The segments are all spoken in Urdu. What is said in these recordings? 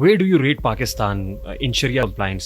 Where do you rate Pakistan in Sharia compliance?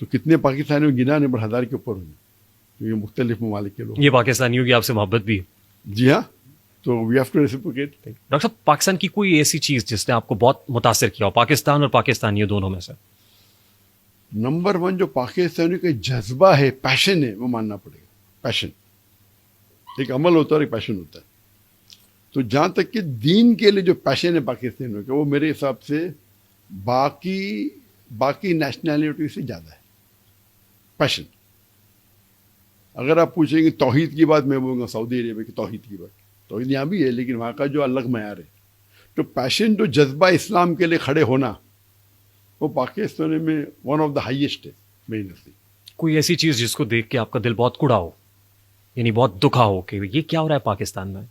تو کتنے پاکستانیوں گنا نہیں، 1000 کے اوپر ہوئے، کیونکہ مختلف ممالک کے لوگ. یہ پاکستانیوں کی آپ سے محبت بھی ہے. جی ہاں، تو we have to reciprocate. Doctor صاحب پاکستان کی کوئی ایسی چیز جس نے آپ کو بہت متاثر کیا ہو، پاکستان اور پاکستانیوں دونوں میں سے؟ نمبر 1 جو پاکستانیوں کا جذبہ ہے، پیشن ہے، وہ ماننا پڑے گا. پیشن ایک عمل ہوتا ہے اور ایک پیشن ہوتا ہے. تو جہاں تک کہ دین کے لیے جو پیشن ہے پاکستانیوں کا، وہ میرے حساب سے باقی نیشنلٹی سے زیادہ ہے. پیشن. اگر آپ پوچھیں گے توحید کی بات، میں بولوں گا سعودی عرب کی توحید کی بات. توحید یہاں بھی ہے لیکن وہاں کا جو الگ معیار ہے. تو پیشن، جو جذبہ اسلام کے لیے کھڑے ہونا، وہ پاکستان میں ون آف دا ہائیسٹ ہے میری نزدیک. کوئی ایسی چیز جس کو دیکھ کے آپ کا دل بہت کڑا ہو، یعنی بہت دکھا ہو کہ یہ کیا ہو رہا ہے پاکستان میں؟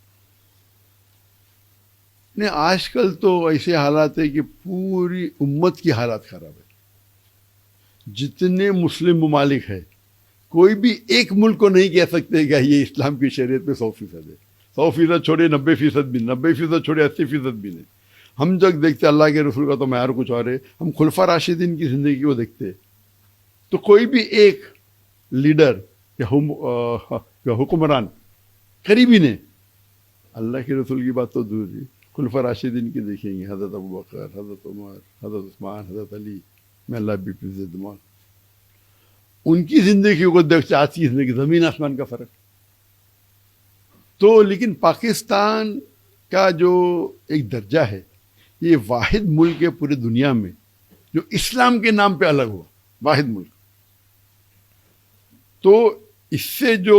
نہیں، آج کل تو ایسے حالات ہے کہ پوری امت کی حالات خراب ہے. جتنے مسلم ممالک ہیں، کوئی بھی ایک ملک کو نہیں کہہ سکتے کہ یہ اسلام کی شریعت میں 100% ہے. 100% چھوڑے 90% بھی، 90% چھوڑے 80% بھی نہیں. ہم جب دیکھتے اللہ کے رسول کا تو معیار کچھ اور ہے. ہم خلفاء راشدین کی زندگی کو دیکھتے تو کوئی بھی ایک لیڈر یا حکمران قریبی نہیں. اللہ کے رسول کی بات تو دور ہے، خلفاء راشدین کی دیکھیں گے، حضرت ابوبکر، حضرت عمر، حضرت عثمان، حضرت علی، میں اللہ بھی پلیز دماغ. ان کی زندگی کو دیکھتے آج کی زندگی زمین آسمان کا فرق. تو لیکن پاکستان کا جو ایک درجہ ہے، یہ واحد ملک ہے پوری دنیا میں جو اسلام کے نام پہ الگ ہوا، واحد ملک. تو اس سے جو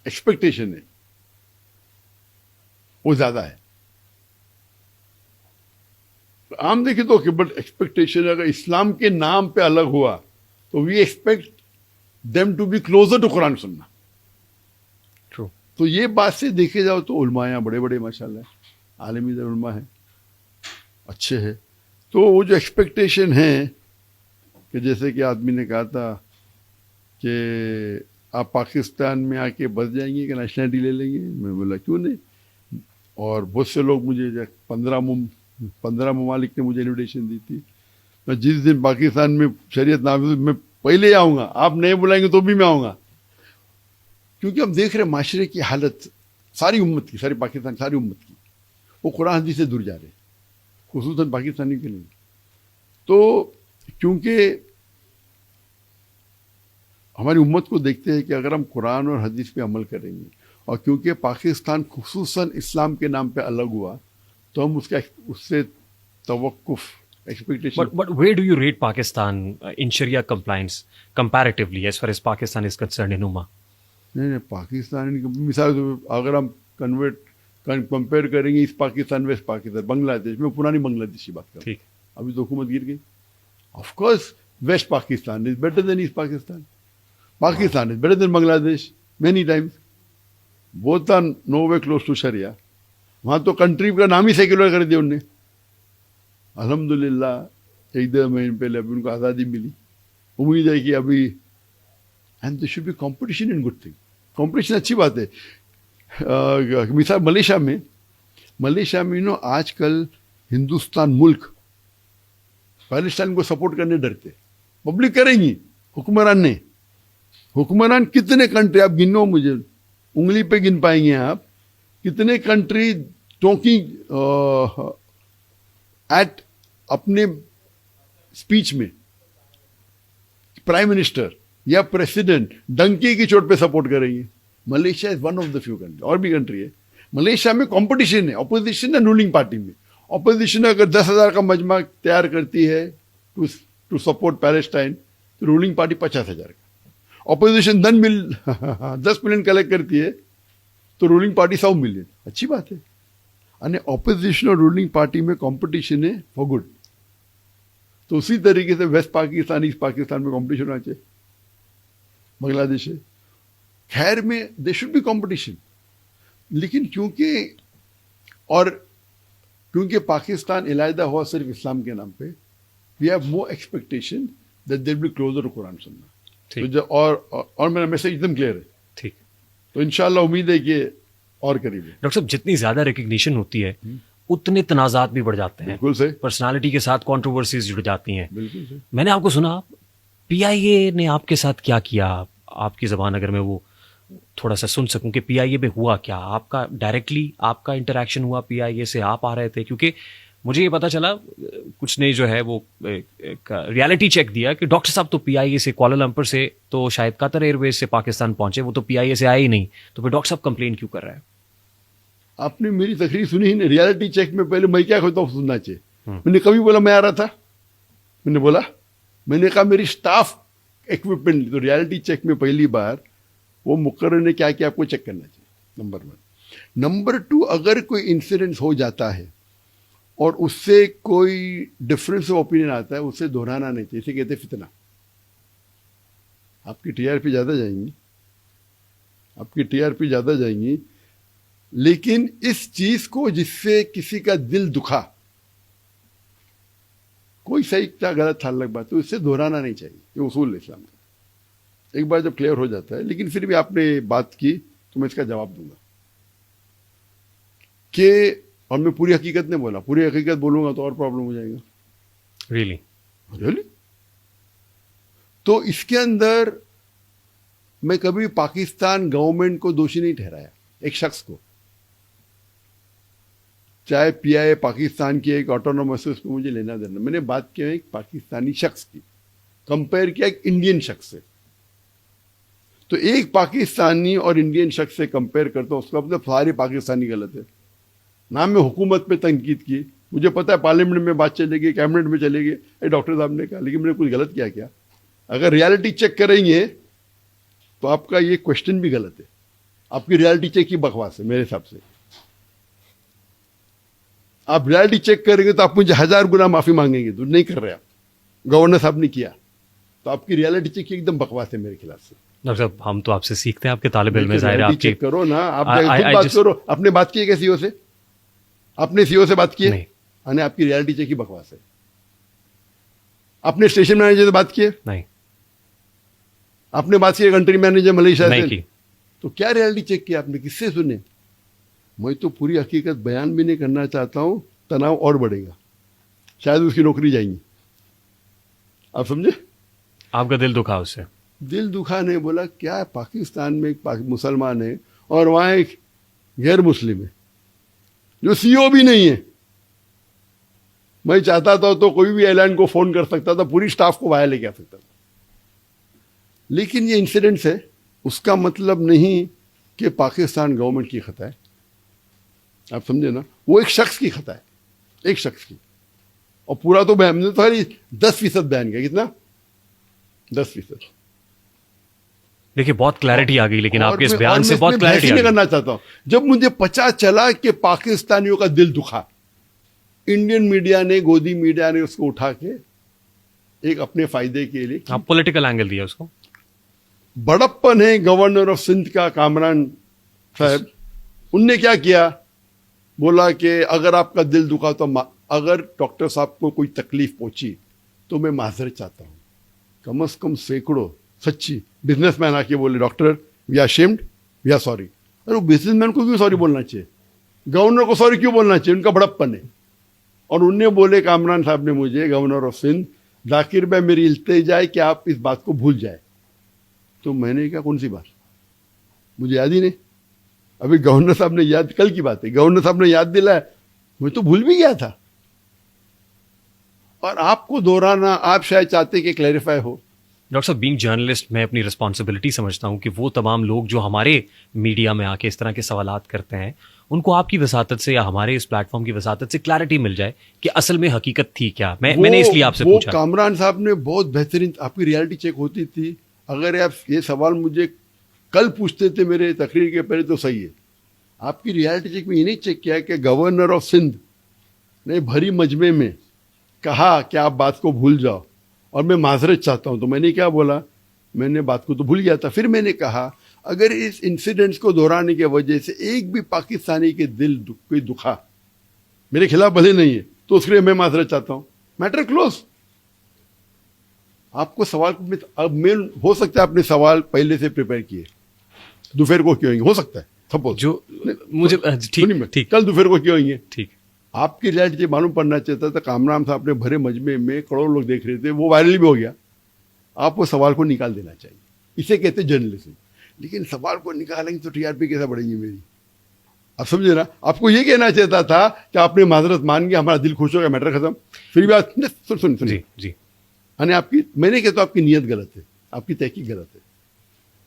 ایکسپیکٹیشن ہے وہ زیادہ ہے. عام دیکھیں تو کہ بٹ ایکسپیکٹیشن اگر اسلام کے نام پہ الگ ہوا تو we expect them to be closer to Quran Sunnah. True. تو یہ بات سے دیکھے جاؤ تو علماء یہاں بڑے بڑے ماشاءاللہ عالمی در علماء ہیں، اچھے ہیں. تو وہ جو ایکسپیکٹیشن ہے کہ جیسے کہ آدمی نے کہا تھا کہ آپ پاکستان میں آ کے بس جائیں گے کہ نیشنلٹی لے لیں گے، میں بولا کیوں نہیں. اور بہت سے لوگ مجھے 15 ممالک نے مجھے انویٹیشن دی تھی. میں جس دن پاکستان میں شریعت نافذ، میں پہلے ہی آؤں گا. آپ نہیں بلائیں گے تو بھی میں آؤں گا، کیونکہ ہم دیکھ رہے ہیں معاشرے کی حالت ساری امت کی، ساری پاکستان ساری امت کی، وہ قرآن حدیث سے دور جا رہے ہیں، خصوصاً پاکستانی کے لیے. تو کیونکہ ہماری امت کو دیکھتے ہیں کہ اگر ہم قرآن اور حدیث پہ عمل کریں گے، اور کیونکہ پاکستان خصوصاً اسلام کے نام پہ الگ ہوا، تو ہم اس سے توقف expectation. But where do you rate Pakistan in Sharia compliance comparatively as far as Pakistan is concerned in Ummah? نہیں، پاکستان مثال اگر ہم کمپیئر کریں گے اس پاکستان ویسٹ پاکستان، بنگلہ دیش میں پرانی بنگلہ دیش کی بات کریں، ابھی تو حکومت گر گئی. Of course West Pakistan is better than East Pakistan. Pakistan is better than Bangla desh many times. Both are no way close to Sharia. وہاں تو کنٹری کا نام ہی سیکولر کر دیا انہوں نے. الحمدللہ 1-2 مہینے پہلے ابھی ان کو آزادی ملی. امید ہے کہ ابھی and there should be competition in good thing. Competition اچھی بات ہے. مثال ملیشیا میں آج کل ہندوستان ملک پاکستان کو سپورٹ کرنے ڈرتے. پبلک کریں گی، حکمران نے. حکمران کتنے کنٹری آپ گنو، مجھے انگلی پہ گن پائیں گے آپ کتنے کنٹری ٹاکنگ ایٹ اپنے اسپیچ میں پرائم منسٹر یا پریسیڈنٹ ڈنکی کی چوٹ پہ سپورٹ کریں گے. Malaysia is one of the few country. اور بھی کنٹری ہے. ملیشیا میں کمپٹیشن ہے، اپوزیشن ہے رولنگ پارٹی میں. اپوزیشن اگر 10,000 کا مجمع تیار کرتی ہے ٹو سپورٹ پیلسٹائن، تو رولنگ پارٹی 50,000 کا. اپوزیشن 10 ملین کلیکٹ کرتی ہے تو رولنگ پارٹی 100 ملین. اچھی بات ہے. یعنی اپوزیشن اور رولنگ پارٹی میں کمپٹیشن ہے فار گڈ. تو اسی طریقے سے ویسٹ پاکستان ایسٹ پاکستان میں کمپٹیشن ہونا چاہیے. بنگلہ دیش ہے، خیر میں دے شوڈ بی کمپٹیشن. لیکن کیونکہ پاکستان علیحدہ ہوا صرف اسلام کے نام پہ، we have more expectation that they will be closer to Quran Sunnah. اور میرا میسج ایک دم کلیئر ہے. ٹھیک. تو انشاءاللہ امید ہے کہ اور قریب ہے. ڈاکٹر صاحب جتنی زیادہ ریکگنیشن ہوتی ہے اتنے تنازعات بھی بڑھ جاتے ہیں. بالکل صحیح. پرسنالٹی کے ساتھ کنٹروورسیز جڑ جاتی ہیں. بالکل صحیح. میں نے آپ کو سنا پی آئی اے نے آپ کے ساتھ کیا کیا؟ آپ کی زبان اگر میں وہ تھوڑا سا سن سکوں کہ پی آئی اے میں ہوا کیا؟ آپ کا ڈائریکٹلی آپ کا انٹریکشن ہوا پی آئی اے سے؟ آپ آ رہے تھے؟ کیونکہ مجھے یہ پتا چلا کچھ نے جو ہے وہ ریالٹی چیک دیا کہ ڈاکٹر صاحب تو پی آئی اے سے کوالالمپر سے تو شاید قطر ایئر ویز سے پاکستان پہنچے، وہ تو پی آئی اے سے آئے ہی نہیں، تو پھر ڈاکٹر صاحب کمپلین کیوں کر رہے ہیں؟ آپ نے میری تقریر سنی ہی نہیں. ریالٹی چیک میں پہلے میں کیا کہتا ہوں سننا چاہیے. میں نے کبھی بولا میں آ رہا تھا؟ میں نے کہا میری اسٹاف ایکوپمنٹ. تو ریالٹی چیک میں پہلی بار وہ مقرر نے کیا کہ آپ کو چیک کرنا چاہیے، نمبر 1. نمبر 2، اگر کوئی انسیڈنس ہو جاتا ہے اور اس سے کوئی ڈفرینس آف اوپینین آتا ہے، اسے دہرانا نہیں چاہیے. اسے کہتے ہیں فتنہ. آپ کی ٹی آر پی زیادہ جائیں گی، لیکن اس چیز کو جس سے کسی کا دل دکھا، کوئی صحیح تھا غلط تھا الگ بات، تو اس سے دہرانا نہیں چاہیے. یہ اصول ہے اسلام کا. ایک بار جب کلیئر ہو جاتا ہے، لیکن پھر بھی آپ نے بات کی تو میں اس کا جواب دوں گا کہ، اور میں پوری حقیقت نہیں بولا، پوری حقیقت بولوں گا تو اور پرابلم ہو جائے گا. ریئلی؟ تو اس کے اندر میں کبھی پاکستان گورنمنٹ کو دوشی نہیں ٹھہرایا، ایک شخص کو. چاہے پی آئی اے پاکستان کی ایک آٹونومس ہے، اس میں مجھے لینا دینا. میں نے بات کی ایک پاکستانی شخص کی، کمپیئر کیا ایک انڈین شخص سے. تو ایک پاکستانی اور انڈین شخص سے کمپیئر کرتا ہوں، اس کا مطلب سارے پاکستانی غلط ہے. نہ میں حکومت پہ تنقید کی، مجھے پتا ہے پارلیمنٹ میں بات چلے گی، کیبنٹ میں چلے گی، ڈاکٹر صاحب نے کہا، لیکن میں نے کچھ غلط کیا؟ اگر ریالٹی چیک کریں گے تو آپ کا یہ کوشچن بھی غلط ہے. آپ کی ریالٹی چیک کی بکواس ہے میرے حساب سے. آپ ریالٹی چیک کریں گے تو آپ مجھے 1000 گنا معافی مانگیں گے. تو نہیں کر رہے آپ، گورنر صاحب نے کیا، تو آپ کی ریالٹی چیک ایک دم بکواس ہے میرے خلاف سے. ڈاکٹر صاحب ہم تو آپ سے سیکھتے ہیں، آپ کے طالب علم ظاہر ہے. آپ چیک کرو نا، آپ خود بات کرو. آپ نے بات کی ہے کیا سی او سے؟ آپ نے سی او سے بات کی ہے؟ نہیں. آپ کی ریالٹی چیک کی بکواس ہے. آپ نے اسٹیشن مینیجر سے بات کی ہے؟ نہیں. آپ نے بات کی ہے کنٹری مینیجر ملیشیا نہیں سے؟ کی. تو کیا ریالٹی چیک کیا آپ نے؟ کس سے سنے؟ میں تو پوری حقیقت بیان بھی نہیں کرنا چاہتا ہوں، تناؤ اور بڑھے گا، شاید اس کی نوکری جائیں گی. آپ سمجھے؟ آپ کا دل دکھا اس سے؟ دل دکھا نہیں. بولا کیا پاکستان میں ایک مسلمان ہے اور وہاں ایک غیر مسلم ہے جو سی او بھی نہیں ہے. میں چاہتا تھا تو کوئی بھی ایئر لائن کو فون کر سکتا تھا، پوری سٹاف کو باہر لے کے آ سکتا تھا. لیکن یہ انسیڈنٹس ہے، اس کا مطلب نہیں کہ پاکستان گورنمنٹ کی خطا ہے. آپ سمجھے نا؟ وہ ایک شخص کی خطا ہے، ایک شخص کی. اور پورا تو ہم نے تو خالی 10% بیان کیا. کتنا؟ 10%. دیکھیے بہت کلیئرٹی آ گئی، لیکن آپ کے اس اور بیان سے بہت کلیئرٹی نہیں کرنا چاہتا ہوں. جب مجھے پتا چلا کہ پاکستانیوں کا دل دکھا، انڈین میڈیا نے، گودی میڈیا نے اس کو اٹھا کے ایک اپنے فائدے کے لیے، آپ پولیٹیکل اینگل دیا اس کو. بڑپن ہے گورنر آف سندھ کا کامران صاحب. ان نے کیا کیا؟ بولا کہ اگر آپ کا دل دکھا تو اگر ڈاکٹر صاحب کو کوئی تکلیف پہنچی تو میں معذرت چاہتا ہوں. کم از کم سینکڑوں سچی بزنس مین آ کے بولے doctor we are shamed, we are sorry. ارے بزنس مین کو کیوں سوری بولنا چاہیے؟ گورنر کو سوری کیوں بولنا چاہیے؟ ان کا بڑپن ہے. اور ان نے بولے کامران صاحب نے مجھے، گورنر آف سندھ، ذاکر بھائی میری التجا ہے کہ آپ اس بات کو بھول جائے. تو میں نے کہا کون سی بات؟ مجھے یاد ہی نہیں. ابھی گورنر صاحب نے یاد، کل کی بات ہے، گورنر صاحب نے یاد دلایا، میں تو بھول بھی گیا تھا. اور آپ کو دہرانا، آپ شاید چاہتے کہ کلیریفائی ہو. ڈاکٹر صاحب بینگ جرنلسٹ میں اپنی رسپانسبلٹی سمجھتا ہوں کہ وہ تمام لوگ جو ہمارے میڈیا میں آ کے اس طرح کے سوالات کرتے ہیں، ان کو آپ کی وساطت سے یا ہمارے اس پلیٹ فارم کی وساطت سے کلیئرٹی مل جائے کہ اصل میں حقیقت تھی کیا. میں نے اس لیے آپ سے پوچھا. کامران صاحب نے بہت بہترین، آپ کی ریالٹی چیک ہوتی تھی. اگر آپ یہ سوال مجھے کل پوچھتے تھے میرے تقریر کے پہلے تو صحیح ہے. آپ کی ریالٹی چیک میں یہ نہیں چیک کیا کہ گورنر آف سندھ نے بھری مجمع میں کہا کہ آپ بات کو بھول جاؤ اور میں معذرت چاہتا ہوں. تو میں نے کیا بولا؟ میں نے بات کو تو بھول گیا تھا. پھر میں نے کہا اگر اس انسیڈنٹس کو دہرانے کی وجہ سے ایک بھی پاکستانی کے دل کوئی دکھا، میرے خلاف بھلے نہیں ہے، تو اس کے لیے میں معذرت چاہتا ہوں. Matter close. آپ کو سوال، اب میں ہو سکتا ہے آپ نے سوال پہلے سے پریپئر کیے، دوپہر کو کیوں ہو سکتا ہے، سپوز جو مجھے ٹھیک کل دوپہر کو کیوں ہے. ٹھیک. آپ کی ریالٹی معلوم پڑنا چاہتا تھا. کامران صاحب نے بھرے مجمع میں کروڑوں لوگ دیکھ رہے تھے، وہ وائرل بھی ہو گیا. آپ وہ سوال کو نکال دینا چاہیے. اسے کہتے ہیں جرنلزم. لیکن سوال کو نکالیں گے تو TRP کیسا بڑھیں گی میری؟ آپ سمجھے نا. آپ کو یہ کہنا چاہتا تھا کہ آپ نے معذرت مان گیا, ہمارا دل خوش ہو گیا, میٹر ختم. پھر بھی آپ سن جی جی یعنی آپ کی, میں نے کہتا ہوں آپ کی نیت غلط ہے, آپ کی تحقیق غلط ہے.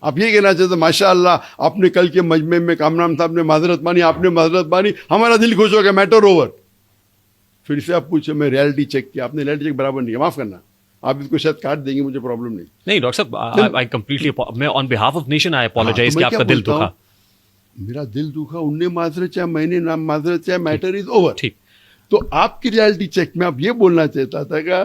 آپ یہ کہنا چاہتے ماشاء اللہ آپ نے کل کے مجمع میں کامران صاحب نے معذرت مانی, آپ نے معذرت مانی, ہمارا دل خوش ہو گیا, میٹر اوور. پھر سے آپ پوچھیں میں ریالٹی چیک کیا, آپ نے ریالٹی چیک برابر نہیں کیا, معاف کرنا, آپ اس کو شاید کاٹ دیں گے, مجھے پرابلم نہیں. نہیں ڈاکٹر صاحب, آئی کمپلیٹلی, میں on behalf of nation I apologize کہ آپ کا دل دکھا. میرا دل دکھا, ان نے معذرت چاہے, میں نے نام معذرت چاہے, میٹر از اوور. ٹھیک. تو آپ کی ریالٹی چیک میں آپ یہ بولنا چاہتا تھا کہ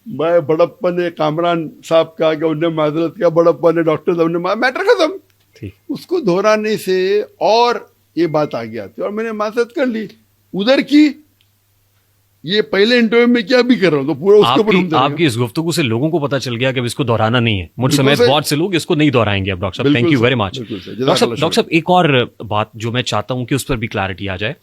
میں بڑپن ہے کامران صاحب کا, کہ انہوں نے معذرت کیا, بڑپن ہے ڈاکٹر صاحب نے, میٹر ختم. ٹھیک. اس کو دہرانے سے اور یہ بات آگے آتی اور میں نے معذرت کر لی ادھر کی. یہ پہلے انٹرویو میں کیا بھی کر رہا ہوں تو پورا اس کے اوپر آپ کی اس گفتگو سے لوگوں کو پتا چل گیا کہ اس کو دہرانا نہیں ہے. مجھ سمیت بہت سے لوگ اس کو نہیں دہرائیں گے اب. ڈاکٹر صاحب thank you very much. Doctor صاحب ایک اور بات جو میں چاہتا ہوں کہ اس پر بھی کلیئرٹی آ جائے.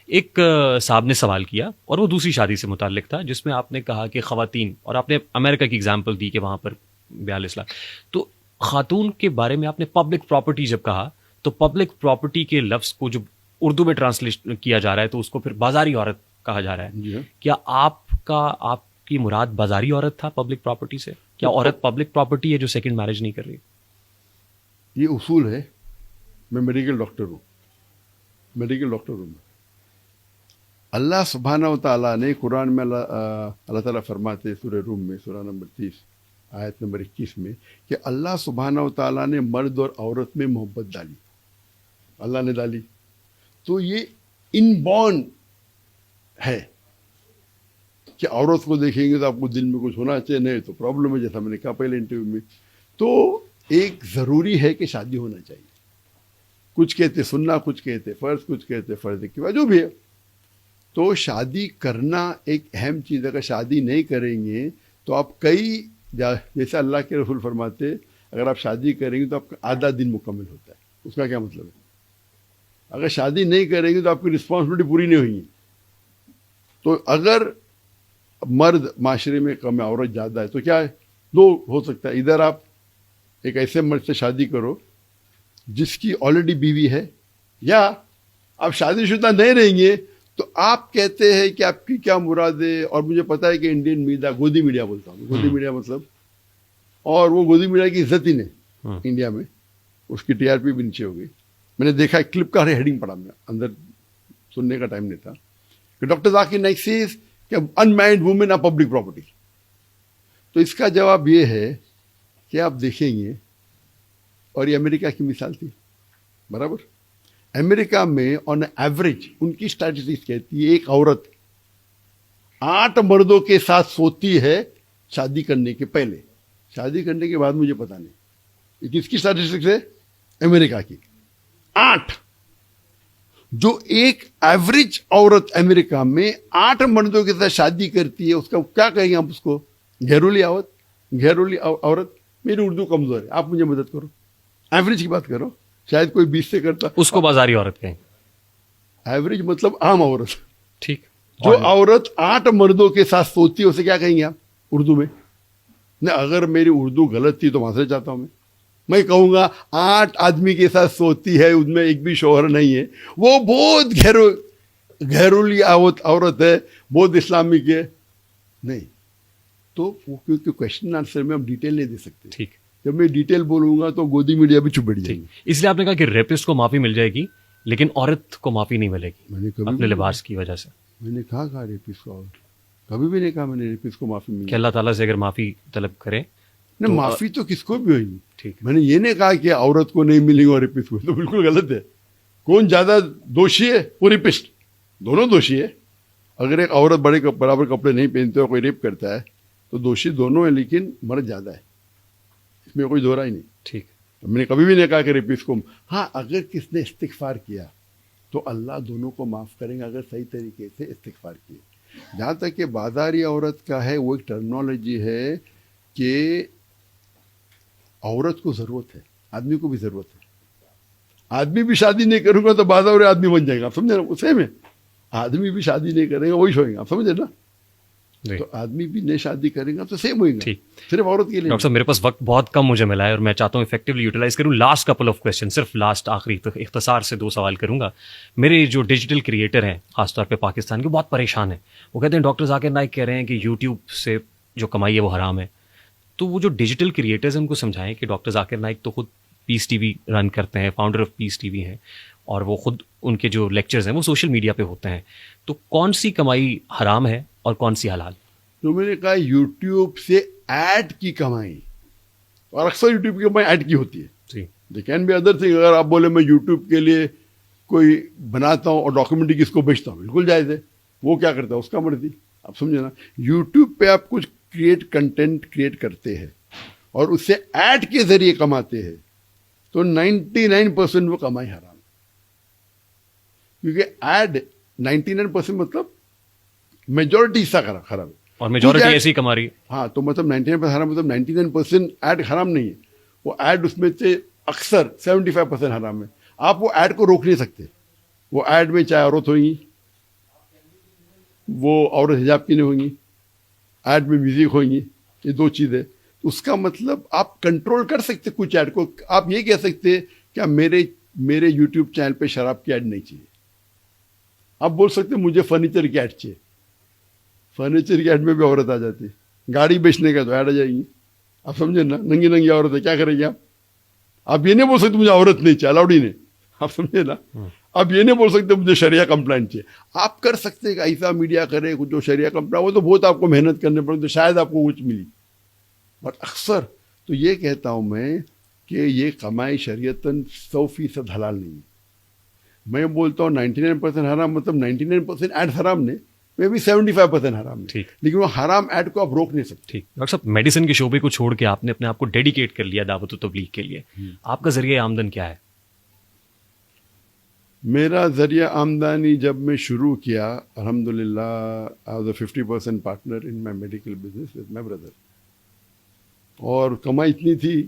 ایک صاحب نے سوال کیا اور وہ دوسری شادی سے متعلق تھا, جس میں آپ نے کہا کہ خواتین, اور آپ نے امریکہ کی ایگزامپل دی کہ وہاں پر 42 لاکھ, تو خاتون کے بارے میں آپ نے پبلک پراپرٹی جب کہا تو پبلک پراپرٹی کے لفظ کو جو اردو میں ٹرانسلیٹ کیا جا رہا ہے تو اس کو پھر بازاری عورت کہا جا رہا ہے. کیا آپ کی مراد بازاری عورت تھا پبلک پراپرٹی سے؟ کیا عورت پبلک پراپرٹی ہے جو سیکنڈ میرج نہیں کر رہی؟ یہ اصول ہے. میں میڈیکل ڈاکٹر ہوں. اللہ سبحانہ و تعالیٰ نے قرآن میں اللہ تعالیٰ فرماتے سورہ روم میں سورہ نمبر 30 آیت نمبر 21 میں کہ اللہ سبحانہ و تعالیٰ نے مرد اور عورت میں محبت ڈالی, اللہ نے ڈالی. تو یہ ان بورن ہے کہ عورت کو دیکھیں گے تو آپ کو دل میں کچھ ہونا چاہیے, نہیں تو پرابلم ہے, جیسا میں نے کہا پہلے انٹرویو میں. تو ایک ضروری ہے کہ شادی ہونا چاہیے. کچھ کہتے سننا, کچھ کہتے فرض, کچھ کہتے فرض کی وجہ جو بھی ہے. تو شادی کرنا ایک اہم چیز ہے. اگر شادی نہیں کریں گے تو آپ کئی جیسے اللہ کے رسول فرماتے اگر آپ شادی کریں گے تو آپ کا آدھا دن مکمل ہوتا ہے. اس کا کیا مطلب ہے؟ اگر شادی نہیں کریں گے تو آپ کی رسپانسبلٹی پوری نہیں ہوئی. تو اگر مرد معاشرے میں کم ہے, عورت زیادہ ہے, تو کیا ہے, دو ہو سکتا ہے. ادھر آپ ایک ایسے مرد سے شادی کرو جس کی آلریڈی بیوی ہے, یا آپ شادی شدہ نہیں رہیں گے تو آپ کہتے ہیں کہ آپ کی کیا مراد ہے. اور مجھے پتا ہے کہ انڈین میڈیا, گودی میڈیا بولتا ہوں, گودی میڈیا مطلب, اور وہ گودی میڈیا کی عزت ہی نہیں انڈیا میں, اس کی TRP بھی نیچے ہو گئی. میں نے دیکھا کلپ کا ہیڈنگ پڑھا, میں اندر سننے کا ٹائم نہیں تھا, کہ ڈاکٹر ذاکر نائک سیز کہ انمینڈ وومن آر پبلک پراپرٹی. تو اس کا جواب یہ ہے کہ آپ دیکھیں گے, اور یہ امریکہ کی مثال تھی برابر. امریکہ میں آن ایوریج ان کی اسٹیٹسٹکس کہتی ہے ایک عورت 8 مردوں کے ساتھ سوتی ہے شادی کرنے کے پہلے. شادی کرنے کے بعد مجھے پتا نہیں. یہ کس کی اسٹیٹسٹکس ہے؟ امریکہ کی. 8. جو ایک ایوریج عورت امریکہ میں 8 مردوں کے ساتھ شادی کرتی ہے, اس کا کیا کہیں گے آپ اس کو؟ گھریلو عورت. میری اردو کمزور ہے, آپ مجھے مدد کرو, ایوریج کی بات کرو. شاید کوئی 20 سے کرتا, اس کو بازاری عورت کہیں. ایوریج مطلب عام عورت. ٹھیک. جو عورت 8 مردوں کے ساتھ سوتی ہے اسے کیا کہیں گے آپ اردو میں؟ نہیں, اگر میری اردو غلط تھی تو معذرت چاہتا ہوں. میں کہوں گا 8 آدمی کے ساتھ سوتی ہے, ان میں ایک بھی شوہر نہیں ہے, وہ بہت گھریلو عورت ہے, بہت اسلامک ہے. نہیں, تو کیونکہ کوشچن آنسر میں ہم ڈیٹیل نہیں دے سکتے. ٹھیک. جب میں ڈیٹیل بولوں گا تو گودی میڈیا بھی چپ بیٹھ جائے گی. اس لیے آپ نے کہا کہ ریپسٹ کو معافی مل جائے گی لیکن عورت کو معافی نہیں ملے گی میں نے کبھی اپنے لباس کی وجہ سے. میں نے کہا ریپسٹ کو, کبھی بھی نہیں کہا میں نے ریپسٹ کو معافی ملی. کہ اللہ تعالیٰ سے اگر معافی طلب کریں نہیں, معافی تو کس کو بھی ہوئی. ٹھیک. میں نے یہ نہیں کہا کہ عورت کو نہیں ملے گی اور ریپسٹ کو, تو بالکل غلط ہے. کون زیادہ دوشی ہے؟ وہ ریپسٹ. دونوں دوشی ہے. اگر ایک عورت برابر کپڑے نہیں پہنتے اور کوئی ریپ کرتا ہے تو دوشی دونوں ہیں, لیکن مرد زیادہ ہے, اس میں کوئی دورہ ہی نہیں. ٹھیک. میں نے کبھی بھی نہیں کہا کہ ریپسٹ کو. ہاں, اگر کس نے استغفار کیا تو اللہ دونوں کو معاف کریں گے, اگر صحیح طریقے سے استغفار کیے. جہاں تک کہ بازاری عورت کا ہے, وہ ایک ٹرمنالوجی ہے کہ عورت کو ضرورت ہے, آدمی کو بھی ضرورت ہے. آدمی بھی شادی نہیں کروں گا تو بازار آدمی بن جائے گا, آپ سمجھے نا. اسے میں آدمی بھی شادی نہیں کریں گا وہی سوئیں گا, آپ سمجھے نا. جی. تو آدمی بھی نئے شادی کرے گا تو سیم ہوئے گا, ٹھیک. صرف عورت کے لیے. ڈاکٹر صاحب میرے پاس وقت بہت کم مجھے ملا ہے اور میں چاہتا ہوں افیکٹولی یوٹیلائز کروں. لاسٹ کپل آف کویشچن, صرف لاسٹ آخری اختصار سے 2 سوال کروں گا. میرے جو ڈیجیٹل کریٹر ہیں خاص طور پہ پاکستان کے, بہت پریشان ہیں. وہ کہتے ہیں ڈاکٹر ذاکر نائک کہہ رہے ہیں کہ یوٹیوب سے جو کمائی ہے وہ حرام ہے. تو وہ جو ڈیجیٹل کریٹرز ہیں ان کو سمجھائیں کہ ڈاکٹر ذاکر نائک تو خود پیس ٹی وی رن کرتے ہیں, founder of peace T V ہیں, اور وہ خود ان کے جو لیکچرز ہیں وہ سوشل میڈیا پہ ہوتے ہیں. تو کون سی کمائی حرام ہے اور کون سی حلال؟ تو میں نے کہا یوٹیوب سے ایڈ کی کمائی, اور اکثر یوٹیوب کی کمائی ایڈ کی ہوتی ہے. جی. They can be other thing. اگر آپ بولے میں یوٹیوب کے لیے کوئی بناتا ہوں اور ڈاکیومنٹری کس کو بیچتا ہوں, بالکل جائز ہے. وہ کیا کرتا ہے اس کا مرضی, آپ سمجھے نا. یوٹیوب پہ آپ کچھ کنٹینٹ کریٹ کرتے ہیں اور اس سے ایڈ کے ذریعے کماتے ہیں تو 99% وہ کمائی حرام. کیونکہ ایڈ 99% مطلب میجورٹی حصہ خراب ہے, اور میجورٹی ایسی کما رہی ہے. ہاں, تو مطلب 99% حرام, مطلب 99% ایڈ حرام نہیں ہے. وہ ایڈ اس میں سے اکثر 75% حرام ہے. آپ وہ ایڈ کو روک نہیں سکتے. وہ ایڈ میں چاہے عورت ہوئیں, وہ عورت حجاب کی نہیں ہوئیں گی, ایڈ میں میوزک ہوئیں گی, یہ 2 چیزیں. اس کا مطلب آپ کنٹرول کر سکتے کچھ ایڈ کو. آپ یہ کہہ سکتے کیا میرے یوٹیوب چینل پہ شراب کی ایڈ نہیں چاہیے. آپ بول سکتے مجھے فرنیچر کی ایڈ چاہیے. فرنیچر کی ایڈ میں بھی عورت آ جاتی ہے. گاڑی بیچنے کا تو ایڈ آ جائے گی. آپ سمجھے نا, ننگی ننگی عورت ہے, کیا کریں گے آپ. آپ یہ نہیں بول سکتے مجھے عورت نہیں چاہیے, الاؤڈ ہی نہیں. آپ سمجھے نا. آپ یہ نہیں بول سکتے مجھے شریعہ کمپلائنٹ چاہیے. آپ کر سکتے کہ ایسا میڈیا کرے جو شریعہ کمپلائنٹ, وہ تو بہت آپ کو محنت کرنے پڑے تو شاید آپ کو کچھ ملی. بٹ اکثر تو یہ کہتا ہوں میں کہ یہ کمائی شریعتاً 100% حلال نہیں ہے. میں بولتا ہوں 99% حرام, مطلب 99% ایڈ حرام نہیں, میں بھی 75% حرام نہیں, لیکن وہ حرام ایڈ کو آپ روک نہیں سکتے. ٹھیک. ڈاکٹر صاحب میڈیسن کے شعبے کو چھوڑ کے آپ نے اپنے آپ کو ڈیڈیکیٹ کر لیا دعوت و تبلیغ کے لیے. آپ کا ذریعہ آمدن کیا ہے؟ میرا ذریعہ آمدنی جب میں شروع کیا, الحمدللہ آئی was a 50% partner in my medical business with my brother. اور کمائی اتنی تھی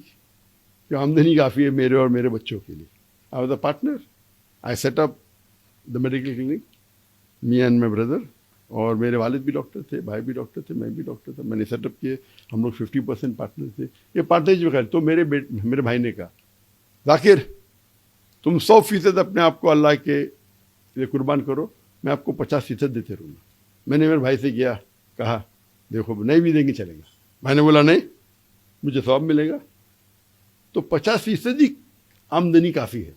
کہ آمدنی کافی ہے میرے اور میرے بچوں کے لیے. I was a partner. I set up the medical clinic, me and my brother. اور میرے والد بھی ڈاکٹر تھے, بھائی بھی ڈاکٹر تھے, میں بھی ڈاکٹر تھا. میں نے سیٹ اپ کیے, ہم لوگ 50% پارٹنر تھے. یہ پارٹنرشپ خیر. تو میرے بھائی نے کہا ذاکر تم 100% اپنے آپ کو اللہ کے لیے قربان کرو, میں آپ کو 50% دیتے رہوں گا. میں نے میرے بھائی سے کہا دیکھو نہیں بھی دیں گے چلے گا. بھائی نے بولا نہیں, مجھے ثواب ملے گا. تو 50% ہی آمدنی کافی ہے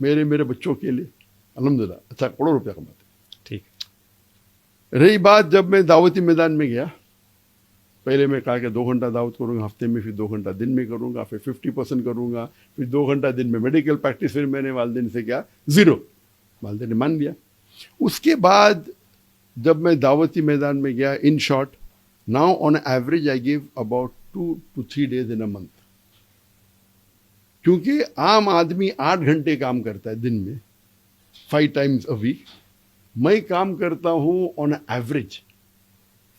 میرے بچوں کے لیے. الحمدللہ اچھا کروڑوں روپیہ کماتے. ٹھیک. رہی بات جب میں دعوتی میدان میں گیا, پہلے میں کہا کہ 2 گھنٹہ دعوت کروں گا ہفتے میں, پھر 2 گھنٹہ دن میں کروں گا, پھر 50% کروں گا, پھر 2 گھنٹہ دن میں میڈیکل پریکٹس. پھر میں نے والدین سے کیا 0, والدین نے مان لیا. اس کے بعد جب میں دعوتی میدان میں گیا, in short now on average I give about 2 to 3 days in a month. کیونکہ عام آدمی 8 گھنٹے کام کرتا ہے دن میں 5 times a week. میں کام کرتا ہوں on average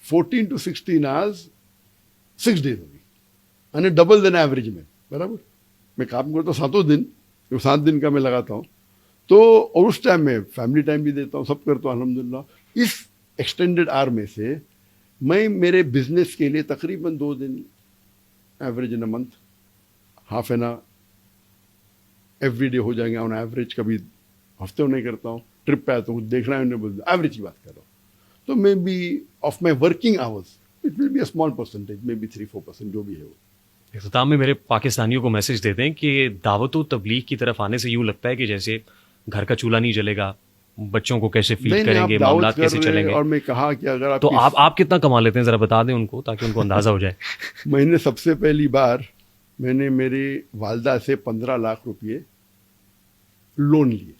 14 to 16 hours 6 days a week, یعنی ڈبل دین ایوریج میں. برابر میں کام کرتا ہوں 7 دن, 7 دن کا میں لگاتا ہوں. تو اور اس ٹائم میں فیملی ٹائم بھی دیتا ہوں, سب کرتا ہوں الحمدللہ. اس ایکسٹینڈیڈ آر میں سے میں میرے بزنس کے لیے تقریباً 2 دن average in a month, half an hour every day ہو جائیں گے آن ایوریج. کبھی ہفتے میں نہیں کرتا ہوں, ٹرپ پہ آتا ہوں, دیکھنا ہے ایوریج کی بات کر رہا ہوں. تو maybe of my working hours it will be a small percentage, maybe 3-4% جو بھی ہے وہ. اختتام میں میرے پاکستانیوں کو میسج دے دیں کہ دعوت و تبلیغ کی طرف آنے سے یوں لگتا ہے کہ جیسے گھر کا چولہا نہیں جلے گا, بچوں کو کیسے فیڈ کریں گے, معاملات کیسے چلیں گے. اور میں کہا کہ اگر آپ تو آپ کتنا کما لیتے ہیں ذرا بتا دیں ان کو تاکہ ان کو اندازہ ہو جائے. میں نے سب سے پہلی بار میں نے میری والدہ سے 15 لاکھ روپئے لون لیے.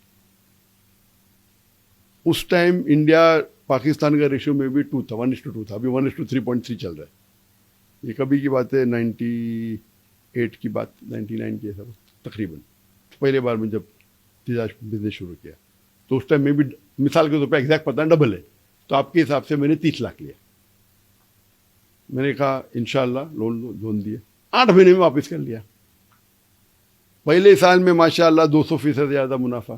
اس ٹائم انڈیا پاکستان کا ریشو میں بھی 1:2 تھا, ابھی 1:3.3 چل رہا ہے. یہ کبھی کی بات ہے 98 کی بات, 99 کی ہے تقریباً. پہلے بار میں جب بزنس شروع کیا تو اس ٹائم میں بھی مثال کے طور پہ ایگزیکٹ پتہ ڈبل ہے, تو آپ کے حساب سے میں نے 30 لاکھ لیا. میں نے کہا انشاءاللہ لون دیے, 8 مہینے میں واپس کر لیا. پہلے سال میں ماشاءاللہ 200% زیادہ منافع,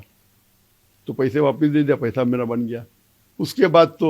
تو پیسے واپس دے دیا, پیسہ میرا بن گیا. اس کے بعد تو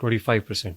25%.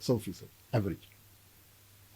100%,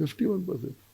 51%